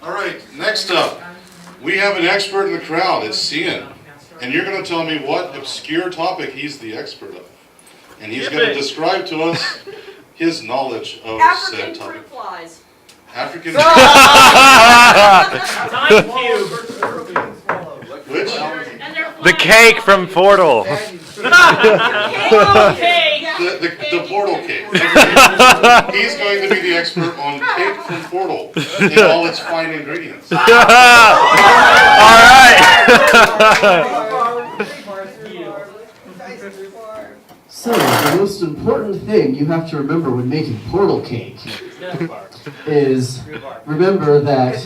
All right, next up, we have an expert in the crowd. It's Cyann. And you're going to tell me what obscure topic he's the expert of. And he's going to describe to us his knowledge of said topic. African fruit flies. African Time cube. Which? The cake from Portal. The Portal cake. He's going to be the expert on cake from Portal and all its fine ingredients. All right. So, the most important thing you have to remember when making Portal cake is remember that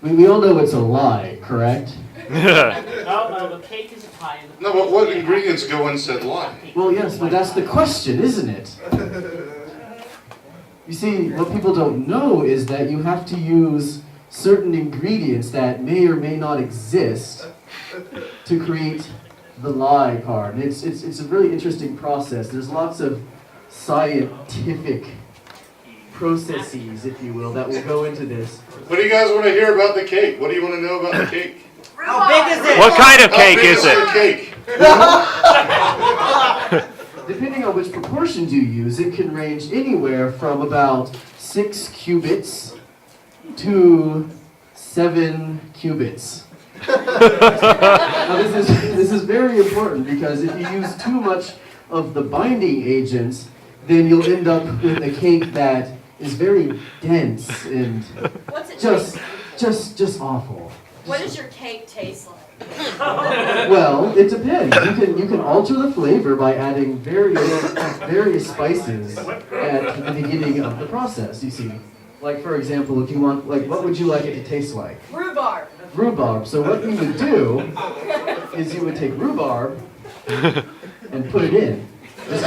we all know it's a lie, correct? No, the cake is a pie. No, but what ingredients go in said lie? Well, yes, but that's the question, isn't it? You see, what people don't know is that you have to use certain ingredients that may or may not exist to create the lie part. And it's a really interesting process. There's lots of scientific processes, if you will, that will go into this. What do you guys want to hear about the cake? What do you want to know about the cake? How big is it? What kind of cake How big is your it? cake? Depending on which proportions you use, it can range anywhere from about 6 cubits to 7 cubits. Now this is very important because if you use too much of the binding agents, then you'll end up with a cake that is very dense and What's it just taste? awful. What does your cake taste like? Well, it depends. You can alter the flavor by adding various spices at the beginning of the process. You see, like for example, if you want, like, what would you like it to taste like? Rhubarb. Rhubarb. So what you would do is you would take rhubarb and put it in. Just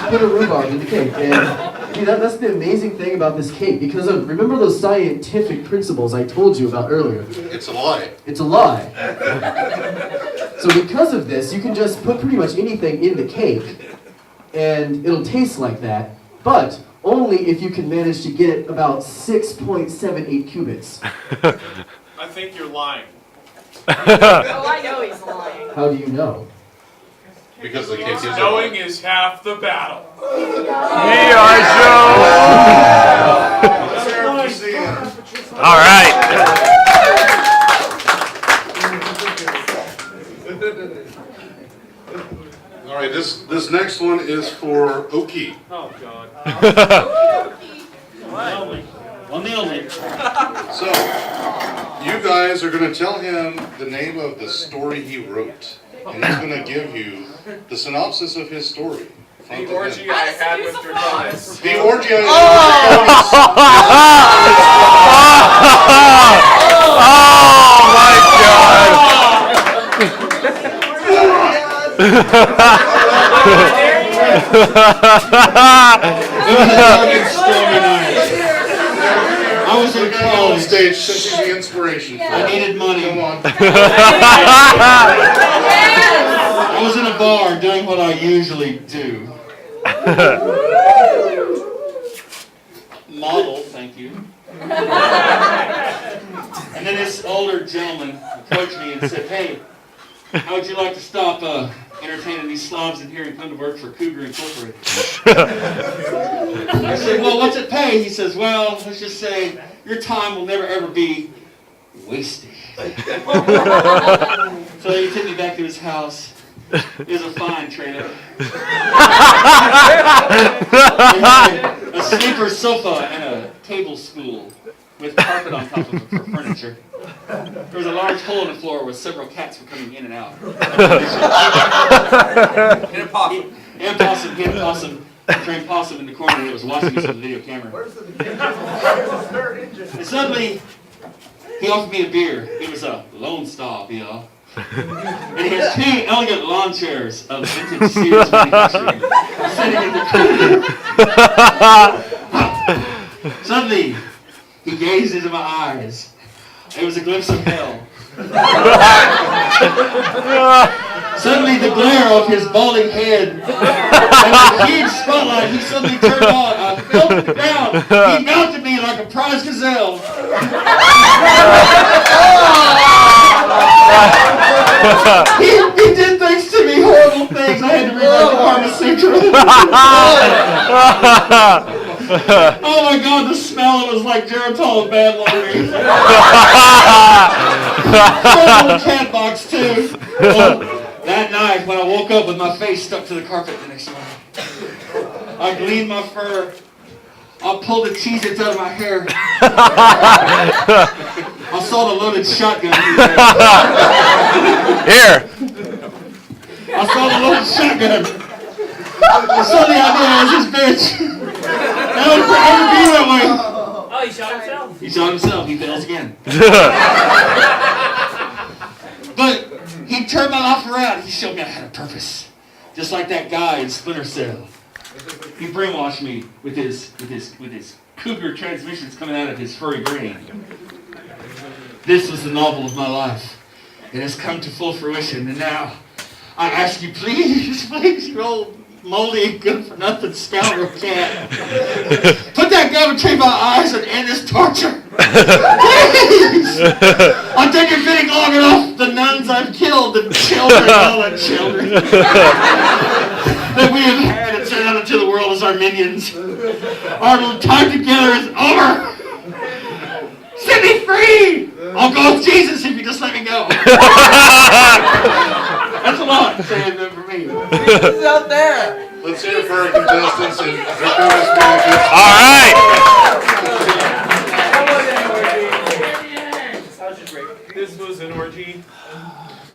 put a rhubarb in the cake. And see, that's the amazing thing about this cake. Because remember those scientific principles I told you about earlier? It's a lie. It's a lie. So because of this, you can just put pretty much anything in the cake, and it'll taste like that, but only if you can manage to get it about 6.78 cubits. I think you're lying. Oh, I know he's lying. How do you know? Because the cake is a Knowing lie. is half the battle. Let's hear it for Cyann. All right. All right, this next one is for Oki. Oh, God. Well, nailed it. So, you guys are going to tell him the name of the story he wrote. And he's going to give you the synopsis of his story. The orgy I had with Draconis. The orgy I I was in on college. stage since he's the inspiration. I needed money. Come on. I was in a bar doing what I usually do. Model, thank you. And then this older gentleman approached me and said, "Hey, how would you like to stop entertaining these slobs in here and come to work for Cougar Incorporated?" I said, "Well, what's it pay?" He says, "Well, let's just say your time will never ever be wasted." So he took me back to his house. It was a fine trailer. It had a sleeper sofa and a table stool with carpet on top of it for furniture. There was a large hole in the floor where several cats were coming in and out. And a possum. And possum, he had a possum, a trained possum in the corner that was watching us on the video camera. And suddenly, he offered me a beer. It was a Lone Star beer. And he had 2 elegant lawn chairs of vintage Sears manufacturing sitting in the corner. Suddenly, he gazed into my eyes. It was a glimpse of hell. Suddenly the glare of his balding head and the huge spotlight he suddenly turned on. I fell to the ground. He mounted me like a prize gazelle. He did things to me, horrible things. I had to read like the Karma Sutra. Oh my God, the smell, it was like Geritol and bad laundry. Horrible cat box too. Well, that night when I woke up with my face stuck to the carpet the next morning, I gleaned my fur. I pulled the Cheez-Its out of my hair. I saw the loaded shotgun. Here. I saw the loaded shotgun. I saw the idea I was this bitch. That would forever be that way. Oh, he shot himself. He shot himself. He fails again. But he turned my life around. He showed me I had a purpose. Just like that guy in Splinter Cell. He brainwashed me with his cougar transmissions coming out of his furry brain. This was the novel of my life. It has come to full fruition, and now I ask you, please, you old moldy, good-for-nothing scoundrel cat, put that gun between my eyes and end this torture. Please! I'll take it fitting long enough. The nuns I've killed, the children, all the children that we have had and sent out into the world as our minions. Our time together is over. Set me free! I'll go with Jesus if you just let me go. That's a lot saying that for me. Jesus out there. Let's hear it for our contestants and Draconis Politics. All right. This was an orgy.